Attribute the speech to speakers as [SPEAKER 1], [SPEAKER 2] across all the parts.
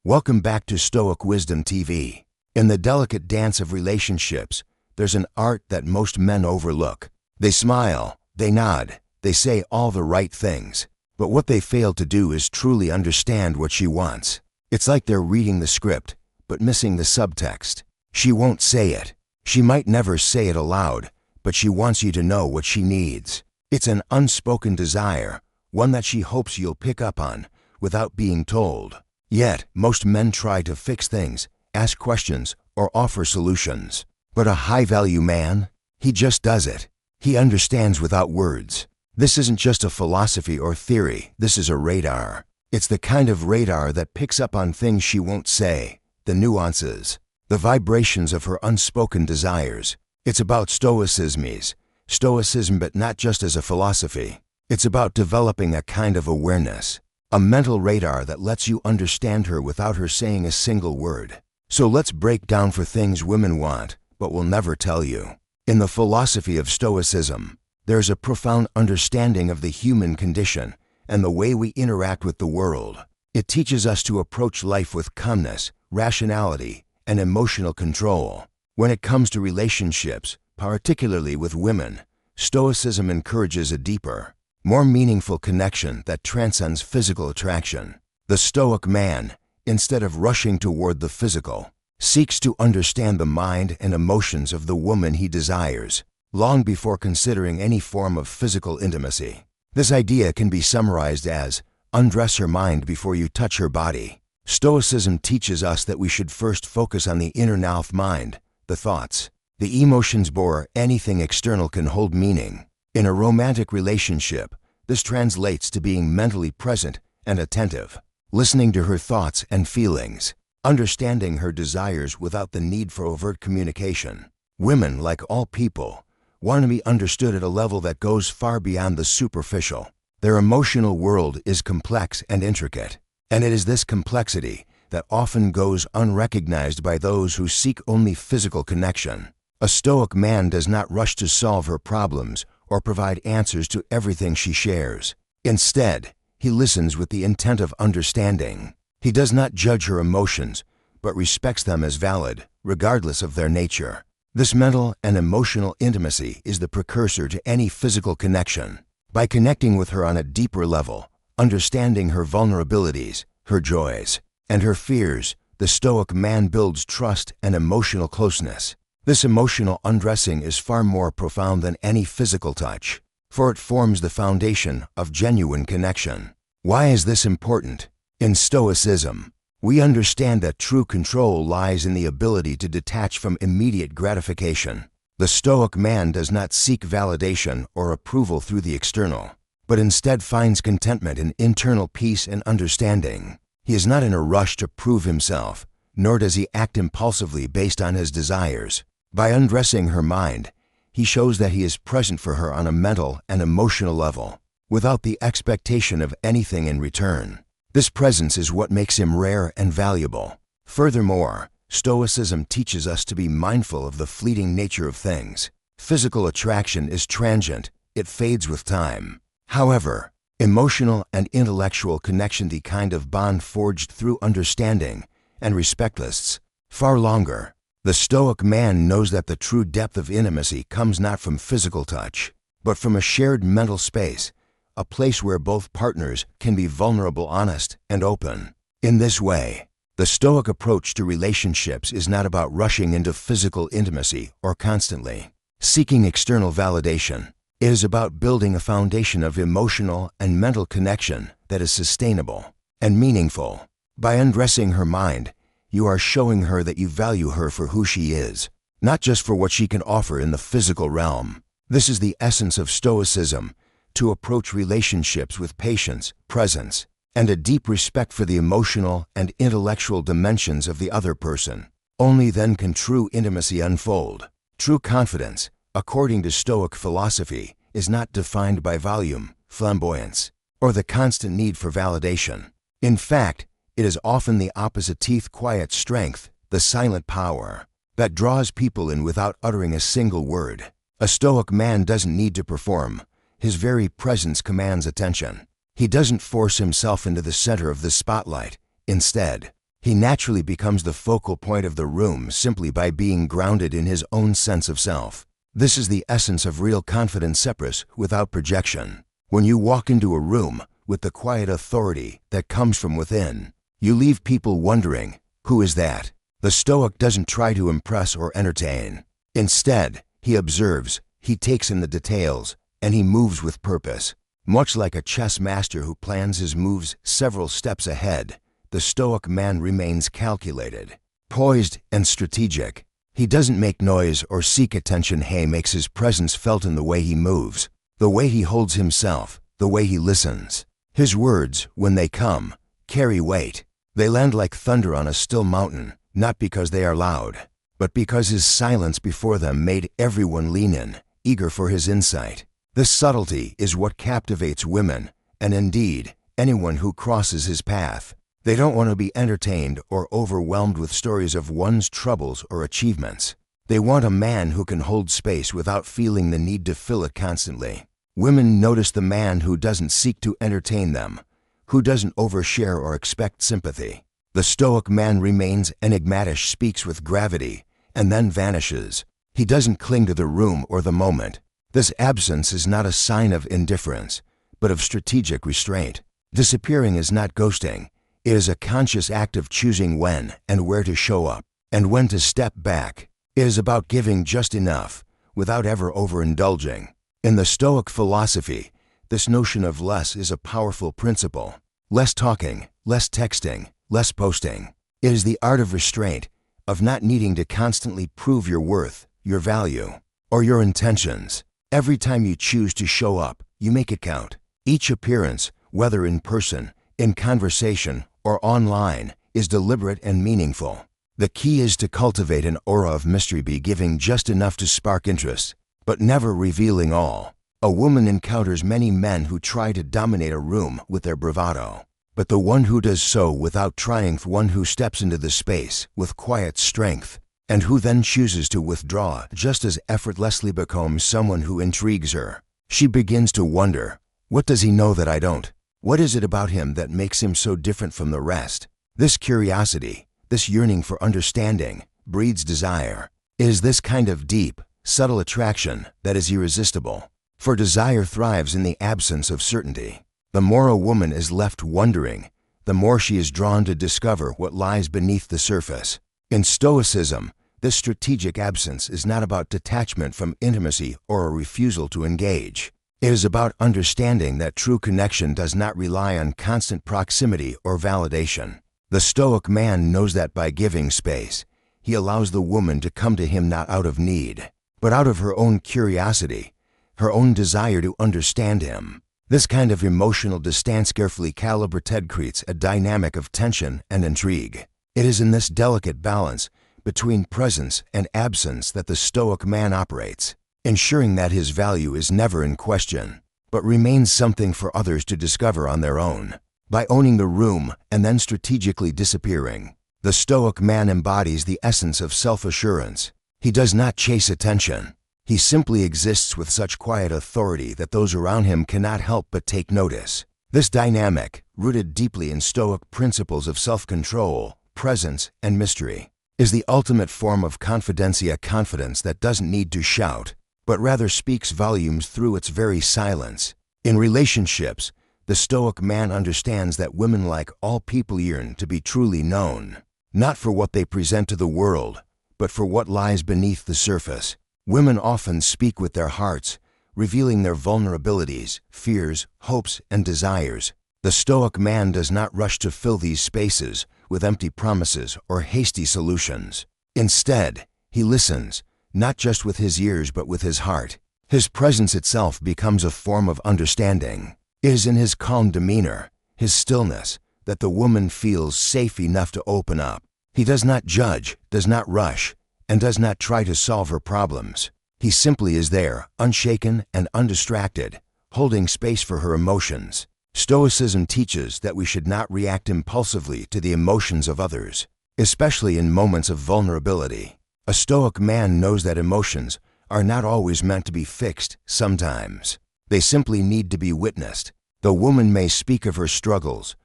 [SPEAKER 1] Welcome back to Stoic Wisdom TV. In the delicate dance of relationships, there's an art that most men overlook. They smile, they nod, they say all the right things, but what they fail to do is truly understand what she wants. It's like they're reading the script, but missing the subtext. She won't say it. She might never say it aloud, but she wants you to know what she needs. It's an unspoken desire, one that she hopes you'll pick up on without being told. Yet, most men try to fix things, ask questions, or offer solutions. But a high-value man, he just does it. He understands without words. This isn't just a philosophy or theory, this is a radar. It's the kind of radar that picks up on things she won't say, the nuances, the vibrations of her unspoken desires. It's about Stoicism, but not just as a philosophy. It's about developing a kind of awareness, a mental radar that lets you understand her without her saying a single word. So let's break down for things women want, but will never tell you. In the philosophy of Stoicism, there's a profound understanding of the human condition and the way we interact with the world. It teaches us to approach life with calmness, rationality, and emotional control. When it comes to relationships, particularly with women, Stoicism encourages a deeper, more meaningful connection that transcends physical attraction. The Stoic man, instead of rushing toward the physical, seeks to understand the mind and emotions of the woman he desires, long before considering any form of physical intimacy. This idea can be summarized as, undress her mind before you touch her body. Stoicism teaches us that we should first focus on the inner mind, the thoughts, the emotions before anything external can hold meaning. In a romantic relationship, this translates to being mentally present and attentive, listening to her thoughts and feelings, understanding her desires without the need for overt communication. Women, like all people, want to be understood at a level that goes far beyond the superficial. Their emotional world is complex and intricate, and it is this complexity that often goes unrecognized by those who seek only physical connection. A Stoic man does not rush to solve her problems or provide answers to everything she shares. Instead, he listens with the intent of understanding. He does not judge her emotions, but respects them as valid, regardless of their nature. This mental and emotional intimacy is the precursor to any physical connection. By connecting with her on a deeper level, understanding her vulnerabilities, her joys, and her fears, the Stoic man builds trust and emotional closeness. This emotional undressing is far more profound than any physical touch, for it forms the foundation of genuine connection. Why is this important? In Stoicism, we understand that true control lies in the ability to detach from immediate gratification. The Stoic man does not seek validation or approval through the external, but instead finds contentment in internal peace and understanding. He is not in a rush to prove himself, nor does he act impulsively based on his desires. By undressing her mind, he shows that he is present for her on a mental and emotional level, without the expectation of anything in return. This presence is what makes him rare and valuable. Furthermore, Stoicism teaches us to be mindful of the fleeting nature of things. Physical attraction is transient, it fades with time. However, emotional and intellectual connection, the kind of bond forged through understanding and respect, lasts far longer. The Stoic man knows that the true depth of intimacy comes not from physical touch, but from a shared mental space, a place where both partners can be vulnerable, honest, and open. In this way, the Stoic approach to relationships is not about rushing into physical intimacy or constantly seeking external validation. It is about building a foundation of emotional and mental connection that is sustainable and meaningful. By undressing her mind, you are showing her that you value her for who she is, not just for what she can offer in the physical realm. This is the essence of Stoicism, to approach relationships with patience, presence, and a deep respect for the emotional and intellectual dimensions of the other person. Only then can true intimacy unfold. True confidence, according to Stoic philosophy, is not defined by volume, flamboyance, or the constant need for validation. In fact, it is often the opposite: quiet strength, the silent power, that draws people in without uttering a single word. A Stoic man doesn't need to perform. His very presence commands attention. He doesn't force himself into the center of the spotlight. Instead, He naturally becomes the focal point of the room simply by being grounded in his own sense of self. This is the essence of real confidence without projection. When you walk into a room with the quiet authority that comes from within, you leave people wondering, who is that? The Stoic doesn't try to impress or entertain. Instead, he observes, he takes in the details, and he moves with purpose. Much like a chess master who plans his moves several steps ahead, the Stoic man remains calculated, poised, and strategic. He doesn't make noise or seek attention. He makes his presence felt in the way he moves, the way he holds himself, the way he listens. His words, when they come, carry weight. They land like thunder on a still mountain, not because they are loud, but because his silence before them made everyone lean in, eager for his insight. This subtlety is what captivates women, and indeed, anyone who crosses his path. They don't want to be entertained or overwhelmed with stories of one's troubles or achievements. They want a man who can hold space without feeling the need to fill it constantly. Women notice the man who doesn't seek to entertain them, who doesn't overshare or expect sympathy. The Stoic man remains enigmatic, speaks with gravity, and then vanishes. He doesn't cling to the room or the moment. This absence is not a sign of indifference, but of strategic restraint. Disappearing is not ghosting. It is a conscious act of choosing when and where to show up, and when to step back. It is about giving just enough, without ever overindulging. In the Stoic philosophy, this notion of less is a powerful principle. Less talking, less texting, less posting. It is the art of restraint, of not needing to constantly prove your worth, your value, or your intentions. Every time you choose to show up, you make it count. Each appearance, whether in person, in conversation, or online, is deliberate and meaningful. The key is to cultivate an aura of mystery, be giving just enough to spark interest, but never revealing all. A woman encounters many men who try to dominate a room with their bravado, but the one who does so without trying, one who steps into the space with quiet strength, and who then chooses to withdraw just as effortlessly, becomes someone who intrigues her. She begins to wonder, what does he know that I don't? What is it about him that makes him so different from the rest? This curiosity, this yearning for understanding, breeds desire. It is this kind of deep, subtle attraction that is irresistible, for desire thrives in the absence of certainty. The more a woman is left wondering, the more she is drawn to discover what lies beneath the surface. In Stoicism, this strategic absence is not about detachment from intimacy or a refusal to engage. It is about understanding that true connection does not rely on constant proximity or validation. The Stoic man knows that by giving space, he allows the woman to come to him not out of need, but out of her own curiosity, her own desire to understand him. This kind of emotional distance carefully calibrated creates a dynamic of tension and intrigue. It is in this delicate balance between presence and absence that the Stoic man operates, ensuring that his value is never in question, but remains something for others to discover on their own. By owning the room and then strategically disappearing, the Stoic man embodies the essence of self-assurance. He does not chase attention. He simply exists with such quiet authority that those around him cannot help but take notice. This dynamic, rooted deeply in Stoic principles of self-control, presence, and mystery, is the ultimate form of confidencia, confidence that doesn't need to shout, but rather speaks volumes through its very silence. In relationships, the Stoic man understands that women, like all people, yearn to be truly known, not for what they present to the world, but for what lies beneath the surface. Women often speak with their hearts, revealing their vulnerabilities, fears, hopes, and desires. The Stoic man does not rush to fill these spaces with empty promises or hasty solutions. Instead, he listens, not just with his ears but with his heart. His presence itself becomes a form of understanding. It is in his calm demeanor, his stillness, that the woman feels safe enough to open up. He does not judge, does not rush, and does not try to solve her problems. He simply is there, unshaken and undistracted, holding space for her emotions. Stoicism teaches that we should not react impulsively to the emotions of others, especially in moments of vulnerability. A Stoic man knows that emotions are not always meant to be fixed. Sometimes they simply need to be witnessed. The woman may speak of her struggles,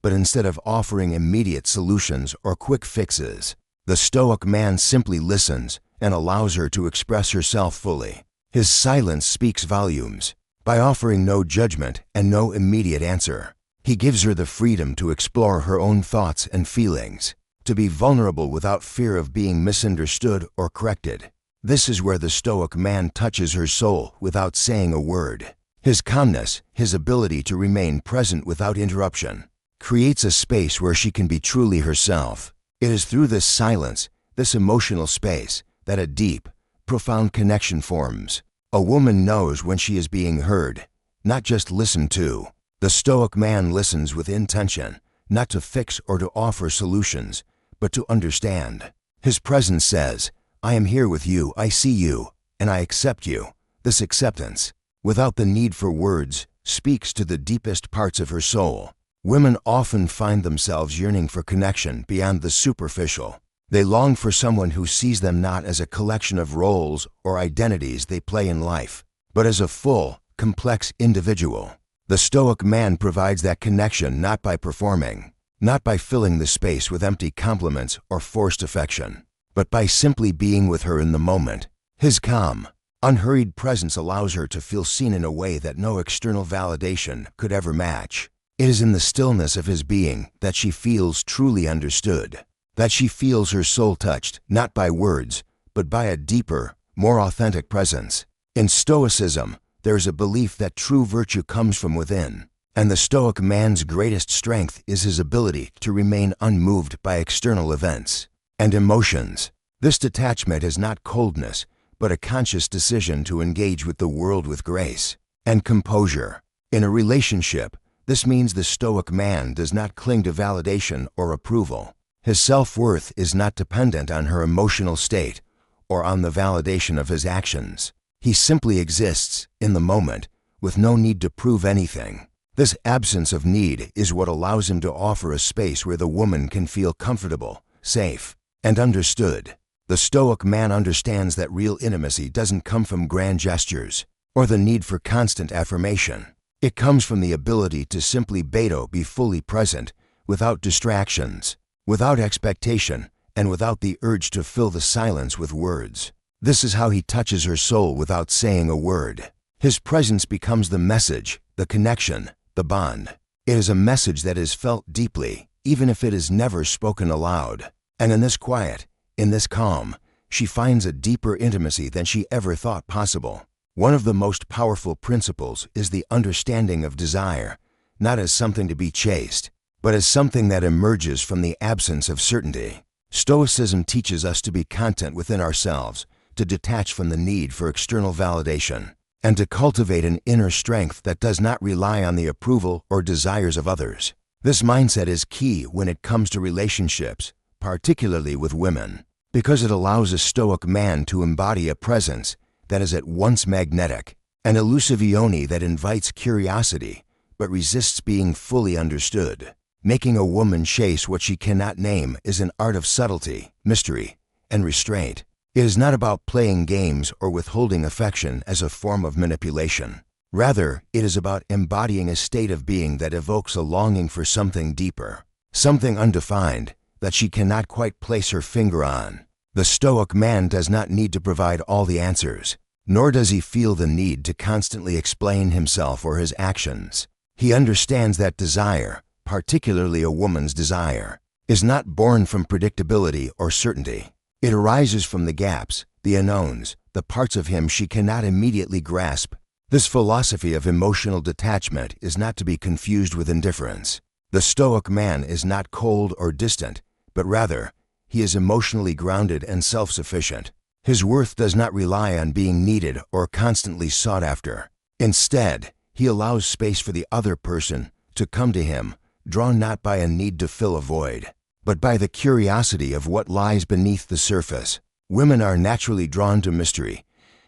[SPEAKER 1] but instead of offering immediate solutions or quick fixes, the Stoic man simply listens and allows her to express herself fully. His silence speaks volumes. By offering no judgment and no immediate answer, he gives her the freedom to explore her own thoughts and feelings, to be vulnerable without fear of being misunderstood or corrected. This is where the Stoic man touches her soul without saying a word. His calmness, his ability to remain present without interruption, creates a space where she can be truly herself. It is through this silence, this emotional space, that a deep, profound connection forms. A woman knows when she is being heard, not just listened to. The Stoic man listens with intention, not to fix or to offer solutions, but to understand. His presence says, I am here with you, I see you, and I accept you. This acceptance, without the need for words, speaks to the deepest parts of her soul. Women often find themselves yearning for connection beyond the superficial. They long for someone who sees them not as a collection of roles or identities they play in life, but as a full, complex individual. The Stoic man provides that connection not by performing, not by filling the space with empty compliments or forced affection, but by simply being with her in the moment. His calm, unhurried presence allows her to feel seen in a way that no external validation could ever match. It is in the stillness of his being that she feels truly understood, that she feels her soul touched, not by words, but by a deeper, more authentic presence. In Stoicism, there is a belief that true virtue comes from within, and the Stoic man's greatest strength is his ability to remain unmoved by external events and emotions. This detachment is not coldness, but a conscious decision to engage with the world with grace and composure. In a relationship, this means the Stoic man does not cling to validation or approval. His self-worth is not dependent on her emotional state or on the validation of his actions. He simply exists in the moment with no need to prove anything. This absence of need is what allows him to offer a space where the woman can feel comfortable, safe, and understood. The Stoic man understands that real intimacy doesn't come from grand gestures or the need for constant affirmation. It comes from the ability to simply be fully present, without distractions, without expectation, and without the urge to fill the silence with words. This is how he touches her soul without saying a word. His presence becomes the message, the connection, the bond. It is a message that is felt deeply, even if it is never spoken aloud. And in this quiet, in this calm, she finds a deeper intimacy than she ever thought possible. One of the most powerful principles is the understanding of desire, not as something to be chased, but as something that emerges from the absence of certainty. Stoicism teaches us to be content within ourselves, to detach from the need for external validation, and to cultivate an inner strength that does not rely on the approval or desires of others. This mindset is key when it comes to relationships, particularly with women, because it allows a Stoic man to embody a presence that is at once magnetic, an elusive yoni that invites curiosity but resists being fully understood. Making a woman chase what she cannot name is an art of subtlety, mystery, and restraint. It is not about playing games or withholding affection as a form of manipulation. Rather, it is about embodying a state of being that evokes a longing for something deeper, something undefined, that she cannot quite place her finger on. The Stoic man does not need to provide all the answers, nor does he feel the need to constantly explain himself or his actions. He understands that desire, particularly a woman's desire, is not born from predictability or certainty. It arises from the gaps, the unknowns, the parts of him she cannot immediately grasp. This philosophy of emotional detachment is not to be confused with indifference. The Stoic man is not cold or distant, but rather, he is emotionally grounded and self-sufficient. His worth does not rely on being needed or constantly sought after. Instead, he allows space for the other person to come to him, drawn not by a need to fill a void, but by the curiosity of what lies beneath the surface. Women are naturally drawn to mystery.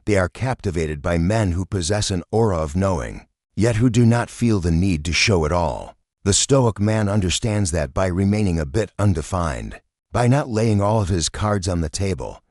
[SPEAKER 1] They are captivated by men who possess an aura of knowing, yet who do not feel the need to show it all. The Stoic man understands that by remaining a bit undefined, by not laying all of his cards on the table,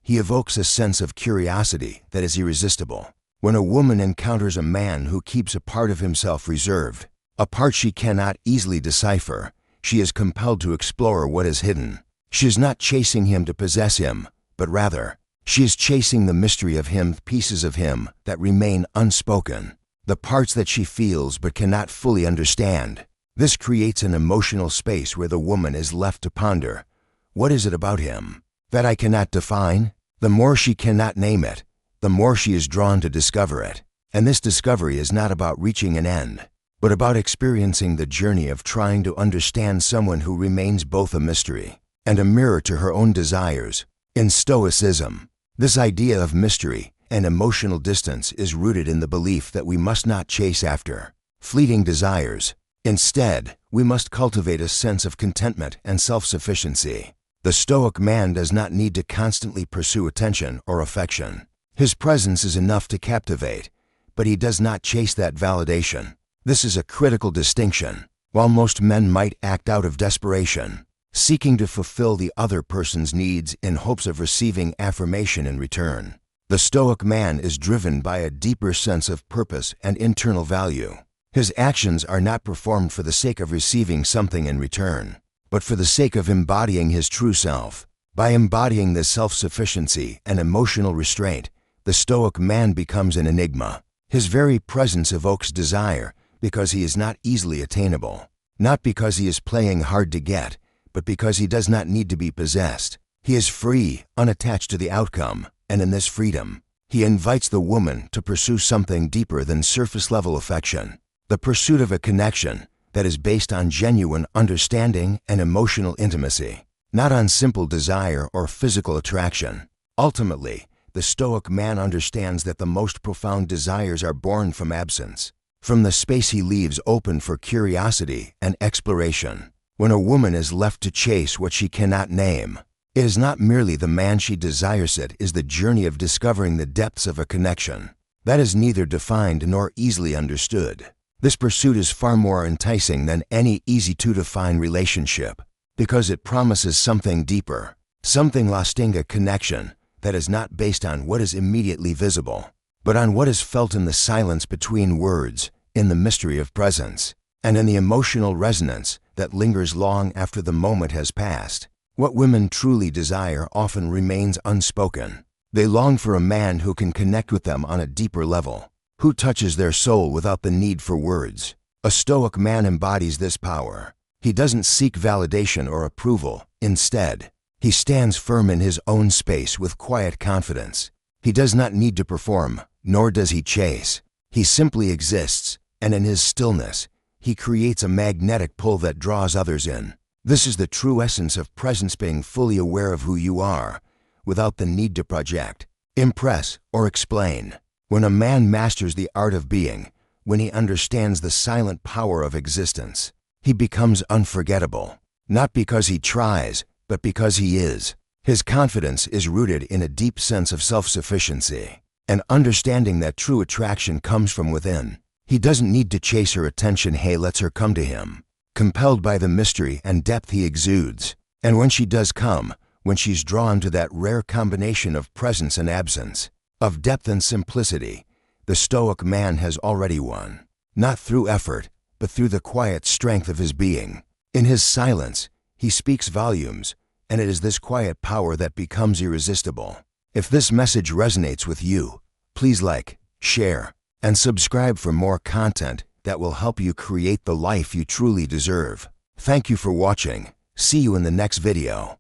[SPEAKER 1] he evokes a sense of curiosity that is irresistible. When a woman encounters a man who keeps a part of himself reserved, a part she cannot easily decipher. She is compelled to explore what is hidden. She is not chasing him to possess him, but rather, she is chasing the mystery of him, pieces of him that remain unspoken, the parts that she feels but cannot fully understand. This creates an emotional space where the woman is left to ponder, what is it about him that I cannot define? The more she cannot name it, the more she is drawn to discover it. And this discovery is not about reaching an end, but about experiencing the journey of trying to understand someone who remains both a mystery and a mirror to her own desires. In Stoicism, this idea of mystery and emotional distance is rooted in the belief that we must not chase after fleeting desires. Instead, we must cultivate a sense of contentment and self-sufficiency. The Stoic man does not need to constantly pursue attention or affection. His presence is enough to captivate, but he does not chase that validation. This is a critical distinction. While most men might act out of desperation, seeking to fulfill the other person's needs in hopes of receiving affirmation in return, the Stoic man is driven by a deeper sense of purpose and internal value. His actions are not performed for the sake of receiving something in return, but for the sake of embodying his true self. By embodying this self-sufficiency and emotional restraint, the Stoic man becomes an enigma. His very presence evokes desire because he is not easily attainable, not because he is playing hard to get, but because he does not need to be possessed. He is free, unattached to the outcome, and in this freedom, he invites the woman to pursue something deeper than surface-level affection. The pursuit of a connection that is based on genuine understanding and emotional intimacy, not on simple desire or physical attraction. Ultimately, the Stoic man understands that the most profound desires are born from absence, from the space he leaves open for curiosity and exploration. When a woman is left to chase what she cannot name, it is not merely the man she desires, it is the journey of discovering the depths of a connection that is neither defined nor easily understood. This pursuit is far more enticing than any easy-to-define relationship because it promises something deeper, something lasting, a connection that is not based on what is immediately visible, but on what is felt in the silence between words, in the mystery of presence, and in the emotional resonance that lingers long after the moment has passed. What women truly desire often remains unspoken. They long for a man who can connect with them on a deeper level, who touches their soul without the need for words. A Stoic man embodies this power. He doesn't seek validation or approval. Instead, he stands firm in his own space with quiet confidence. He does not need to perform, nor does he chase. He simply exists, and in his stillness, he creates a magnetic pull that draws others in. This is the true essence of presence, being fully aware of who you are, without the need to project, impress, or explain. When a man masters the art of being, when he understands the silent power of existence, he becomes unforgettable, not because he tries, but because he is. His confidence is rooted in a deep sense of self-sufficiency, an understanding that true attraction comes from within. He doesn't need to chase her attention, he lets her come to him, compelled by the mystery and depth he exudes. And when she does come, when she's drawn to that rare combination of presence and absence, of depth and simplicity, the Stoic man has already won, not through effort, but through the quiet strength of his being. In his silence, he speaks volumes, and it is this quiet power that becomes irresistible. If this message resonates with you, please like, share, and subscribe for more content that will help you create the life you truly deserve. Thank you for watching. See you in the next video.